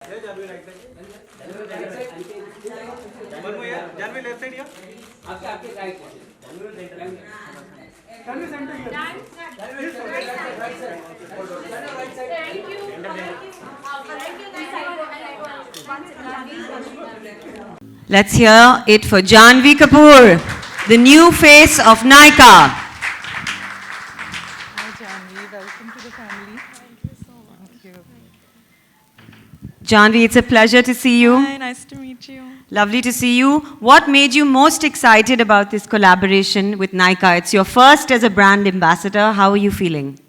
Yeah, Janvi right side. One more here. Janvi left side here. आपके right side. Janvi center here. Right side. Right side. Thank you. Let's hear it for Janvi Kapoor, the new face of Nykaa. Hi Janvi, welcome to the family. Thank you so much. Thank you. Janvi, it's a pleasure to see you. Hi, nice to meet you. Lovely to see you. What made you most excited about this collaboration with Nykaa? It's your first as a brand ambassador. How are you feeling?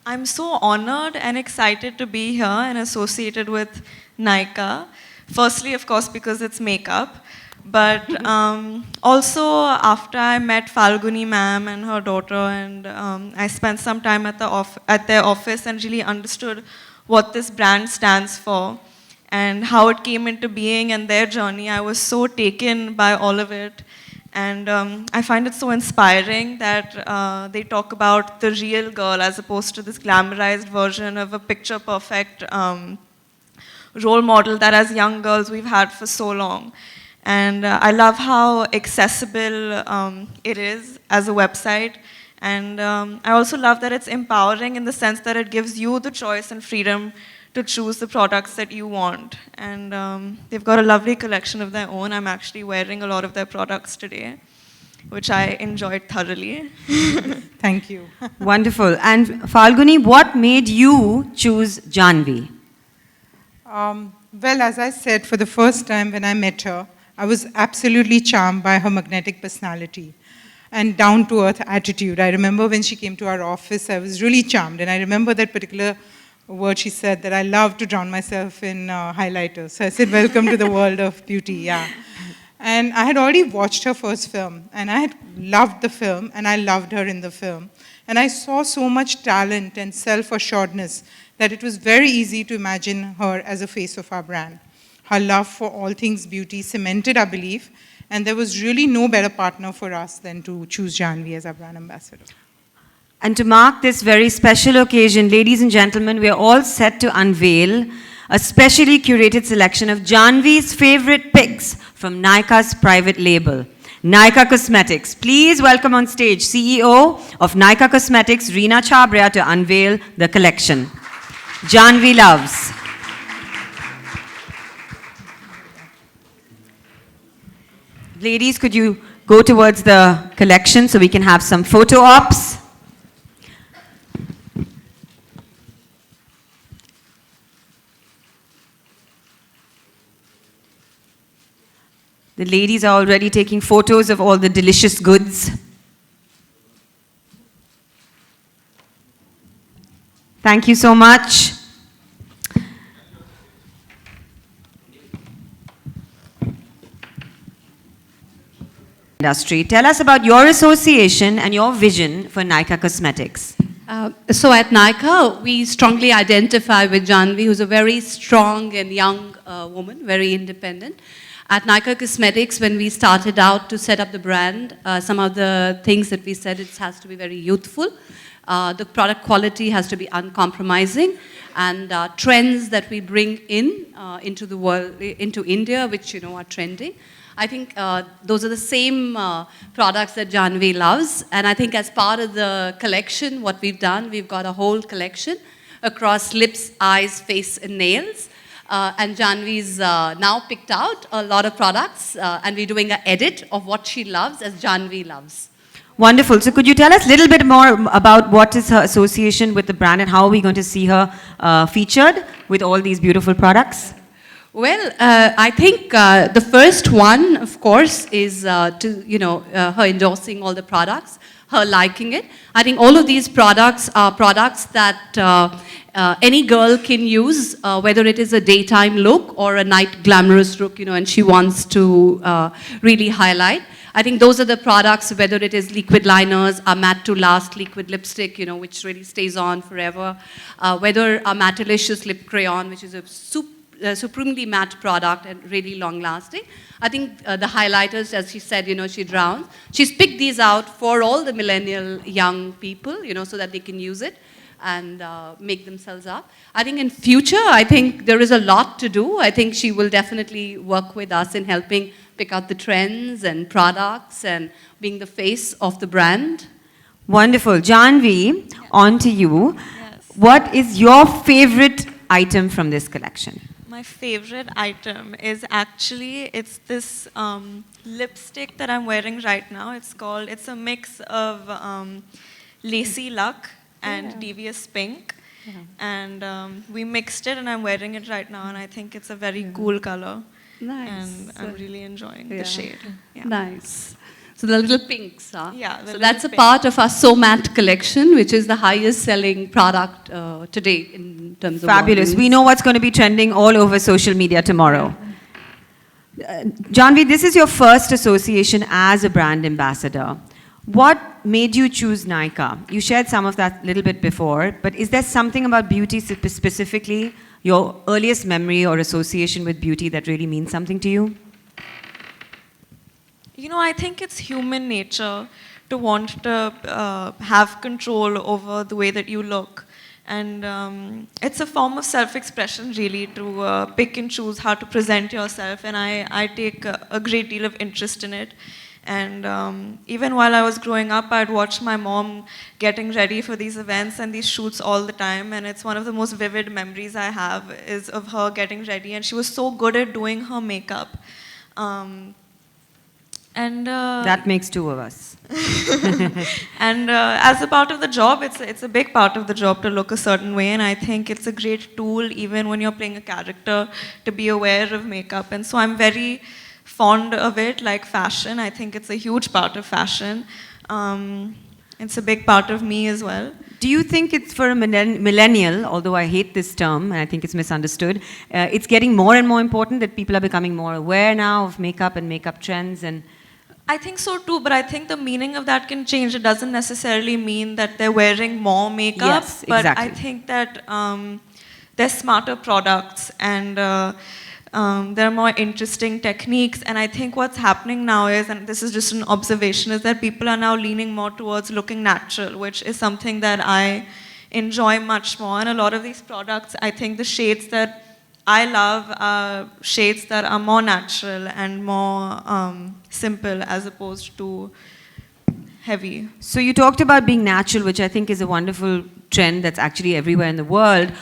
I'm so honored and excited to be here and associated with Nykaa. Firstly, of course, because it's makeup. But also after I met Falguni ma'am and her daughter, and I spent some time at their office and really understood what this brand stands for and how it came into being and their journey. I was so taken by all of it. And I find it so inspiring that they talk about the real girl as opposed to this glamorized version of a picture-perfect role model that as young girls we've had for so long. And I love how accessible it is as a website. And I also love that it's empowering in the sense that it gives you the choice and freedom to choose the products that you want. And they've got a lovely collection of their own. I'm actually wearing a lot of their products today, which I enjoyed thoroughly. Thank you. Wonderful. And Falguni, what made you choose Janvi? Well, as I said, for the first time when I met her, I was absolutely charmed by her magnetic personality and down-to-earth attitude. I remember when she came to our office, I was really charmed. And I remember that particular word she said, that I love to drown myself in highlighters. So I said, welcome to the world of beauty, yeah. And I had already watched her first film, and I had loved the film, and I loved her in the film. And I saw so much talent and self-assuredness that it was very easy to imagine her as a face of our brand. Her love for all things beauty cemented our belief, and there was really no better partner for us than to choose Janvi as our brand ambassador. And to mark this very special occasion, ladies and gentlemen, we are all set to unveil a specially curated selection of Janvi's favorite picks from Nykaa's private label, Nykaa Cosmetics. Please welcome on stage CEO of Nykaa Cosmetics, Reena Chhabria, to unveil the collection. Janvi loves. Ladies, could you go towards the collection so we can have some photo ops? The ladies are already taking photos of all the delicious goods. Thank you so much. Industry. Tell us about your association and your vision for Nykaa Cosmetics. So at Nykaa, we strongly identify with Janvi, who's a very strong and young woman, very independent. At Nykaa Cosmetics, when we started out to set up the brand, some of the things that we said, it has to be very youthful. The product quality has to be uncompromising, and trends that we bring into the world, into India, which are trending. I think those are the same products that Janvi loves, and I think as part of the collection, what we've done, we've got a whole collection across lips, eyes, face, and nails. And Janvi's now picked out a lot of products, and we're doing an edit of what she loves as Janvi loves. Wonderful. So could you tell us a little bit more about what is her association with the brand and how are we going to see her featured with all these beautiful products? Well, I think the first one, of course, is her endorsing all the products, her liking it. I think all of these products are products that any girl can use, whether it is a daytime look or a night glamorous look, and she wants to really highlight. I think those are the products, whether it is liquid liners, a matte to last liquid lipstick, which really stays on forever, whether a Mattelicious lip crayon, which is a supremely matte product and really long lasting. I think the highlighters, as she said, she drowns. She's picked these out for all the millennial young people, so that they can use it. and make themselves up. I think in future, I think there is a lot to do. I think she will definitely work with us in helping pick out the trends and products and being the face of the brand. Wonderful. Janvi, on to you. Yes. What is your favorite item from this collection? My favorite item is actually, it's this lipstick that I'm wearing right now. It's a mix of Lacy Luck and Devious Pink. And we mixed it and I'm wearing it right now, and I think it's a very cool color. Nice. And I'm really enjoying Yeah. the shade. Yeah. Nice. So the little pinks, huh? Yeah, the So little that's a pink. part of our So Matte collection, which is the highest selling product today in terms of Fabulous. We volumes. know what's going to be trending all over social media tomorrow. Janvi, this is your first association as a brand ambassador. What made you choose Nykaa? You shared some of that a little bit before, but is there something about beauty specifically, your earliest memory or association with beauty that really means something to you? You know, I think it's human nature to want to have control over the way that you look. And it's a form of self-expression, really, to pick and choose how to present yourself. And I take a great deal of interest in it. And even while I was growing up, I'd watch my mom getting ready for these events and these shoots all the time. And it's one of the most vivid memories I have is of her getting ready. And she was so good at doing her makeup. That makes two of us. And as a part of the job, it's a big part of the job to look a certain way, and I think it's a great tool even when you're playing a character to be aware of makeup. And so I'm very fond of it, like fashion. I think it's a huge part of fashion. It's a big part of me as well. Do you think it's for a millennial, although I hate this term and I think it's misunderstood, it's getting more and more important that people are becoming more aware now of makeup and makeup trends? And I think so too, but I think the meaning of that can change. It doesn't necessarily mean that they're wearing more makeup, Yes, but exactly. I think that they're smarter products and there are more interesting techniques. And I think what's happening now is, and this is just an observation, is that people are now leaning more towards looking natural, which is something that I enjoy much more. And a lot of these products, I think the shades that I love are shades that are more natural and more simple as opposed to heavy. so you talked about being natural, which I think is a wonderful trend that's actually everywhere in the world.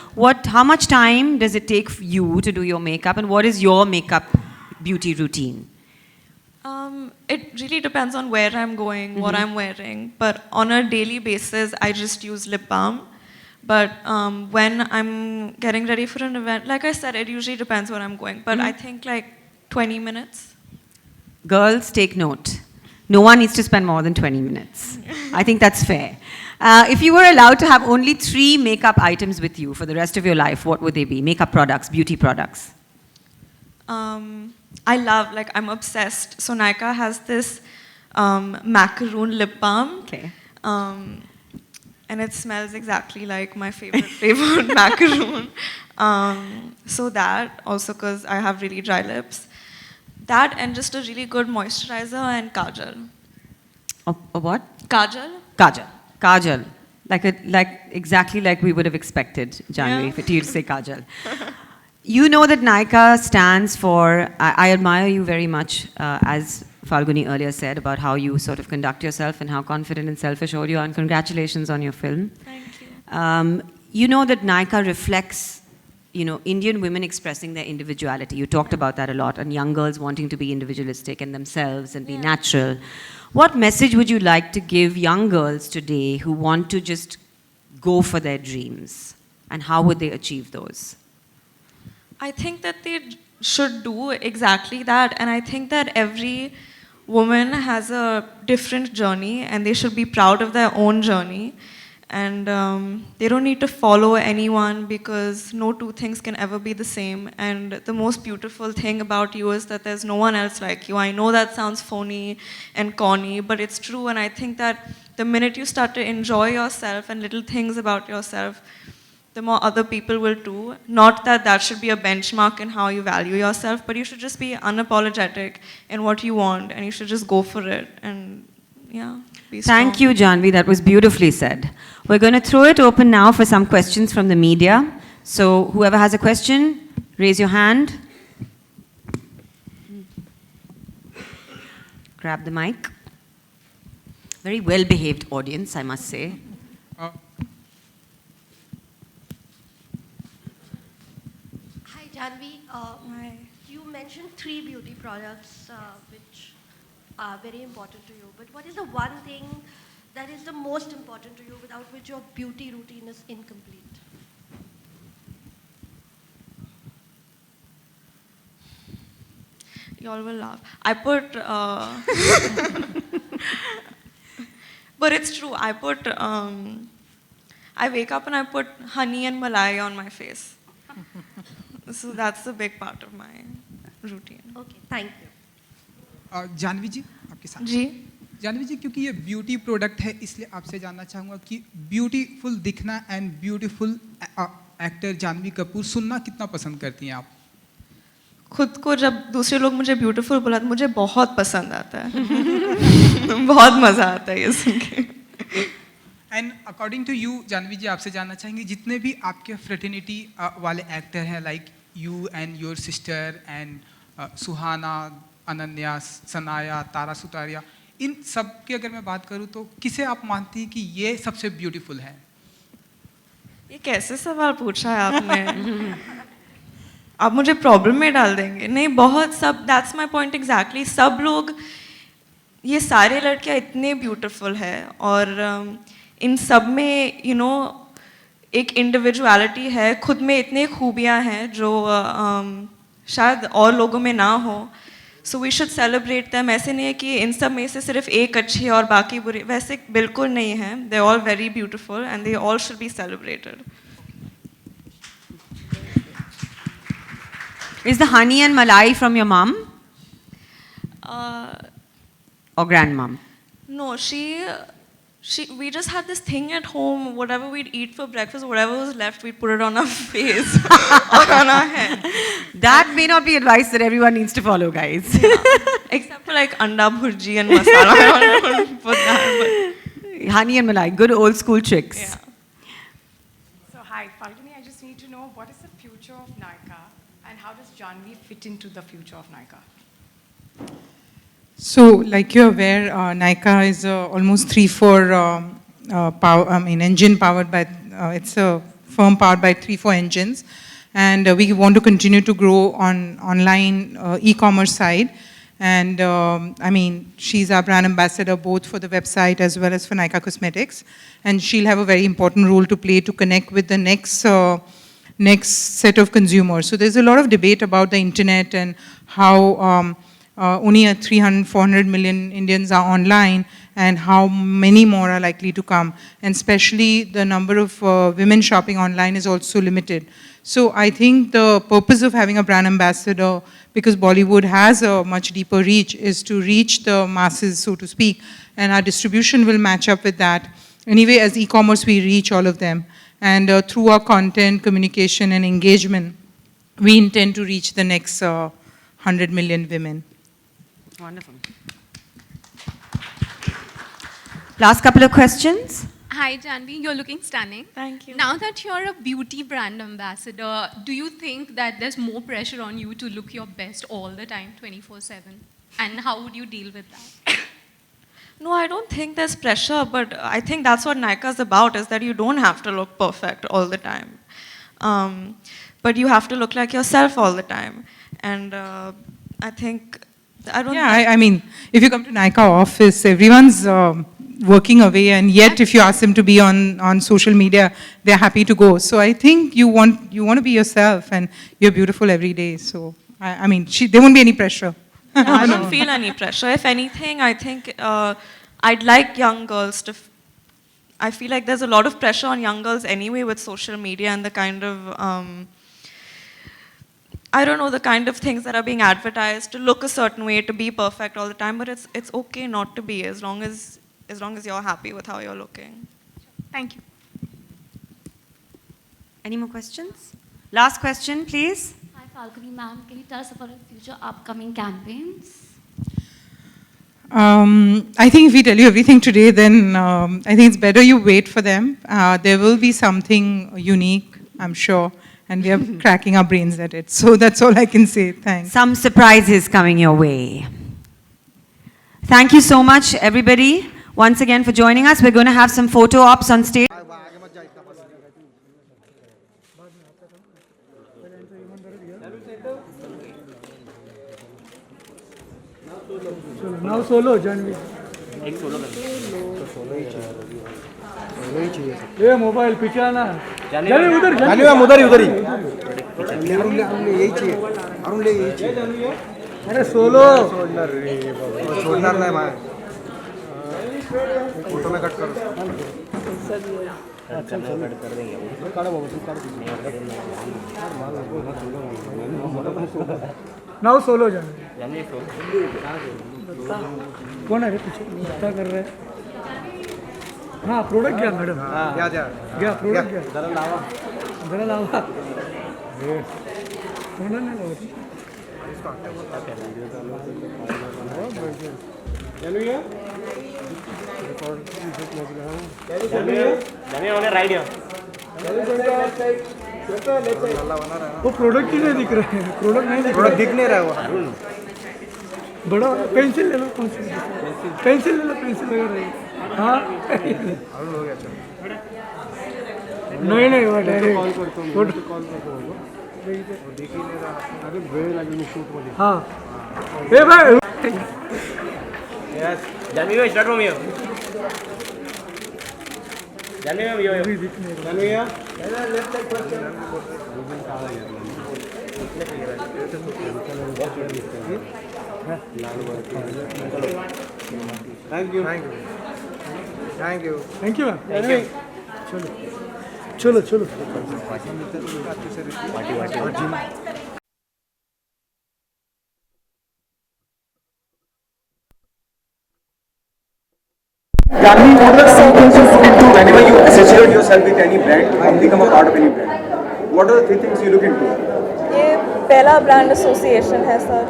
How much time does it take for you to do your makeup, and what is your makeup beauty routine? It really depends on where I'm going, what I'm wearing. But on a daily basis, I just use lip balm. But when I'm getting ready for an event, like I said, it usually depends where I'm going. But I think like 20 minutes. Girls, take note. No one needs to spend more than 20 minutes. I think that's fair. If you were allowed to have only 3 makeup items with you for the rest of your life, what would they be? Makeup products, beauty products. I love, like, I'm obsessed. So Nykaa has this macaroon lip balm. Okay. And it smells exactly like my favorite macaroon. So that, also because I have really dry lips. That and just a really good moisturizer and kajal. A what? Kajal? Kajal. Kajal. Exactly like we would have expected, Janvi, Yeah. for you to say Kajal. You know that Nykaa stands for, I admire you very much, as Falguni earlier said, about how you sort of conduct yourself and how confident and self-assured you are, and congratulations on your film. Thank you. You know that Nykaa reflects, Indian women expressing their individuality. You talked about that a lot, and young girls wanting to be individualistic and themselves and be natural. What message would you like to give young girls today who want to just go for their dreams? And how would they achieve those? I think that they should do exactly that. And I think that every woman has a different journey and they should be proud of their own journey. And they don't need to follow anyone because no two things can ever be the same. And the most beautiful thing about you is that there's no one else like you. I know that sounds phony and corny, but it's true. And I think that the minute you start to enjoy yourself and little things about yourself, the more other people will too. Not that that should be a benchmark in how you value yourself, but you should just be unapologetic in what you want and you should just go for it. And yeah. be strong. Thank you, Janvi. That was beautifully said. We're going to throw it open now for some questions from the media. So whoever has a question, raise your hand. Grab the mic. Very well-behaved audience, I must say. Uh, Hi, Janvi. You mentioned 3 beauty products which are very important to you. But what is the one thing that is the most important to you without which your beauty routine is incomplete? You all will laugh. I put, but it's true. I wake up and I put honey and malai on my face. So that's a big part of my routine. Okay, thank you. Janvi जी आपके साथ जी जानवी जी क्योंकि ये beauty product है इसलिए आपसे जानना चाहूँगा कि ब्यूटीफुल दिखना and beautiful actor Janhvi Kapoor सुनना कितना पसंद करती हैं आप खुद को जब दूसरे लोग मुझे ब्यूटीफुल बोला तो मुझे बहुत पसंद आता है बहुत मज़ा आता है ये सुन के and according to you Janvi ji आपसे जानना चाहेंगे जितने भी आपके फ्रेटर्निटी वाले एक्टर हैं like you and your sister and Suhana Ananya Sanaya Tara Sutaria इन सब की अगर मैं बात करूँ तो किसे आप मानती हैं कि ये सबसे ब्यूटीफुल है ये कैसे सवाल पूछा है आपने आप मुझे प्रॉब्लम में डाल देंगे नहीं बहुत सब दैट्स माय पॉइंट एग्जैक्टली सब लोग ये सारे लड़कियां इतने ब्यूटीफुल है और इन सब में यू नो एक इंडिविजुअलिटी है खुद में इतने खूबियां हैं जो शायद और लोगों में ना हो so we should celebrate them ऐसे नहीं है कि इन सब में से सिर्फ एक अच्छी है और बाकी बुरी वैसे बिल्कुल नहीं है they all very beautiful and they all should be celebrated Is the honey and malai from your mom uh, or grandmom? No, we just had this thing at home. Whatever we'd eat for breakfast, whatever was left, we'd put it on our face or on our head. That may not be advice that everyone needs to follow, guys. Except for like anda bhurji and masala. I don't put that. But Honey and malai, good old school tricks. yeah. So hi, Falguni, I just need to know what is the future of Nykaa and how does Janvi fit into the future of Nykaa? So, like you're aware, Nykaa is almost 3-4 engine powered by, it's a firm powered by 3-4 engines. And we want to continue to grow on online e-commerce side. And I mean, she's our brand ambassador both for the website as well as for Nykaa Cosmetics. And she'll have a very important role to play to connect with the next set of consumers. So there's a lot of debate about the internet and how only 300-400 million Indians are online and how many more are likely to come. And especially the number of women shopping online is also limited. So I think the purpose of having a brand ambassador, because Bollywood has a much deeper reach, is to reach the masses, so to speak, and our distribution will match up with that. Anyway, as e-commerce, we reach all of them. And through our content, communication, and engagement, we intend to reach the next 100 million women. Wonderful. Last couple of questions. Hi, Janvi. You're looking stunning. Thank you. Now that you're a beauty brand ambassador, do you think that there's more pressure on you to look your best all the time, 24/7? And how would you deal with that? No, I don't think there's pressure, but I think that's what Nykaa is about, is that you don't have to look perfect all the time. But you have to look like yourself all the time. And I think, I don't Yeah, I mean, if you come to Nykaa office, everyone's working away, and yet if you ask them to be on social media, they're happy to go. So I think you want to be yourself, and you're beautiful every day. So, I mean, there won't be any pressure. I don't feel any pressure. If anything, I think I'd like young girls to. I feel like there's a lot of pressure on young girls anyway with social media and the kind of, I don't know, the kind of things that are being advertised to look a certain way, to be perfect all the time. But it's okay not to be as long as you're happy with how you're looking. Thank you. Any more questions? Last question, please. Hi, Falguni ma'am. Can you tell us about your future upcoming campaigns? I think if we tell you everything today, then I think it's better you wait for them. There will be something unique, I'm sure, and we are cracking our brains at it. So that's all I can say. Thanks. Some surprises coming your way. Thank you so much, everybody, once again for joining us. We're going to have some photo ops on stage. Now solo, Janvi. ये mobile पीछे आना जाने उधर जाने उधर ही यही चाहिए अरुण ले यही चाहिए अरे सोलो छोड़ना नहीं मैं फोटो में कट कर अच्छा कट कर देंगे काढ़ो बाबू तू काढ़ नाउ सोलो जाने कौन है पीछे क्या कर रहे हैं हाँ प्रोडक्ट क्या मैडम क्या प्रोडक्ट क्या जरा लावा कोणा नाही लावत वो प्रोडक्ट ही नहीं दिख रहा है प्रोडक्ट दिख नहीं रहा है वो बड़ा पेंसिल ले लो पेंसिल ले लो पेंसिल लगा रही हाँ नहीं नहीं वो डायरेक्ट कॉल करतो देख ही नहीं रहा अरे वेळ लागली शूट मध्ये हाँ ए भाई यस जानवी भाई स्टार्ट फ्रॉम हियर जानवी भाई यो जानवी या लेफ्ट साइड थैंक यू चलो चलो Janvi, what are some things you look into whenever you associate yourself with any brand and become a part of any brand? What are the three things you look into? ये पहला brand association है sir,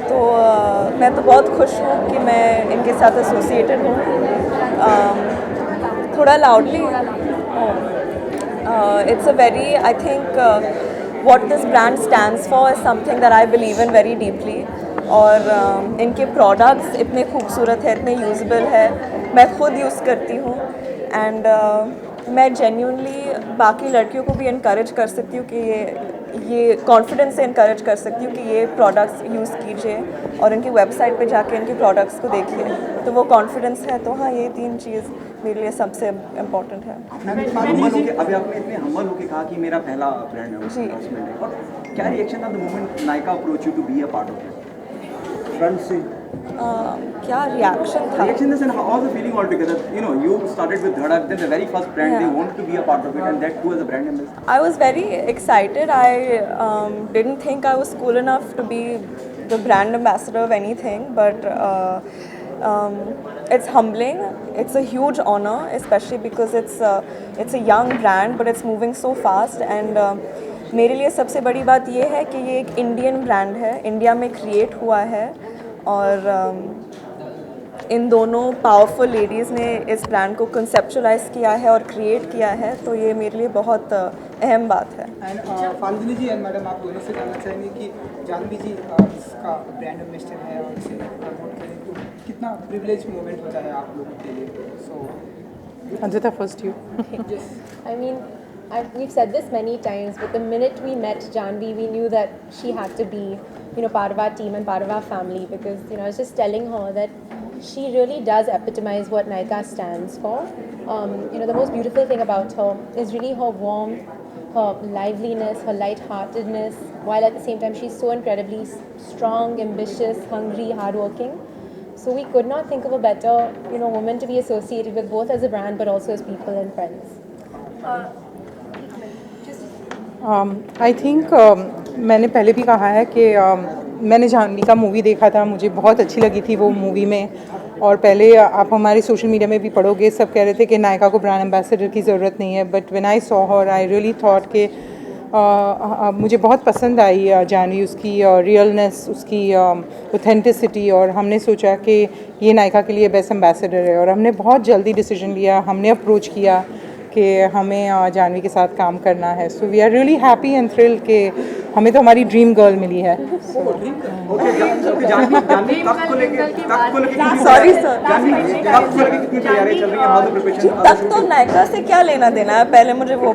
तो मैं तो बहुत खुश हूँ कि मैं इनके साथ एसोसिएटेड हूँ. थोड़ा loudly it's a very, I think what this brand stands for is something that I believe in very deeply. और इनके प्रोडक्ट्स इतने खूबसूरत है, इतने यूजेबल है, मैं खुद यूज़ करती हूँ. एंड मैं जेन्युइनली बाकी लड़कियों को भी इनकरेज कर सकती हूँ कि ये कॉन्फिडेंस से इनकरेज कर सकती हूँ कि ये प्रोडक्ट्स यूज़ कीजिए और इनकी वेबसाइट पे जाके इनके प्रोडक्ट्स को देखिए, तो वो कॉन्फिडेंस है. तो हाँ, ये तीन चीज़ मेरे लिए सबसे इम्पोर्टेंट है. अभी आपने इतने हम्बल होकर कहा कि मेरा पहला ब्रांड है जी, और क्या रिएक्शन था the moment Nykaa approach you to be a part of it? Front से क्या रिएक्शन था? Reaction is and how was the feeling altogether? You know, you started with Dhadak, then the very first brand they wanted to be a part of it, and that too as a brand ambassador. I was very excited. I didn't think I was cool enough to be the brand ambassador of anything, but it's humbling. It's a huge honor, especially because it's a young brand, but it's moving so fast. And मेरे लिए सबसे बड़ी बात ये है कि ये एक इंडियन ब्रांड है, इंडिया में क्रिएट हुआ है, और इन दोनों पावरफुल लेडीज़ ने इस ब्रांड को कंसेप्चुलाइज किया है और क्रिएट किया है, तो ये मेरे लिए बहुत अहम बात है. And Falguni ji and madam, आप दोनों से जानना चाहेंगे कि जानवी जी इसका ब्रांड एम्बेसडर है और इसे प्रमोट करें, तो कितना प्रिविलेज मोमेंट होता है आप लोगों के लिए? सो Anjita, first you. I mean, we've said this many times, but the minute we met Janvi, we knew that she had to be, part of our team and part of our family, because, I was just telling her that she really does epitomize what Nykaa stands for. The most beautiful thing about her is really her warmth, her liveliness, her lightheartedness, while at the same time she's so incredibly strong, ambitious, hungry, hardworking. So we could not think of a better, woman to be associated with, both as a brand but also as people and friends. I think मैंने पहले भी कहा है कि मैंने जानवी का movie देखा था, मुझे बहुत अच्छी लगी थी वो मूवी में. और पहले आप हमारे सोशल मीडिया में भी पढ़ोगे, सब कह रहे थे कि नायका को ब्रांड एम्बेसडर की ज़रूरत नहीं है. But when I saw her, I really thought कि मुझे बहुत पसंद आई जानवी, उसकी रियलनेस, उसकी ऑथेंटिसिटी, और हमने सोचा कि ये नायका के लिए बेस्ट एम्बेसडर है, और हमने बहुत जल्दी डिसीजन लिया, हमने अप्रोच किया कि हमें जानवी के साथ काम करना है. So we are really happy and thrilled कि हमें तो हमारी ड्रीम गर्ल मिली है. तक तो नायका से क्या लेना देना है, पहले मुझे वो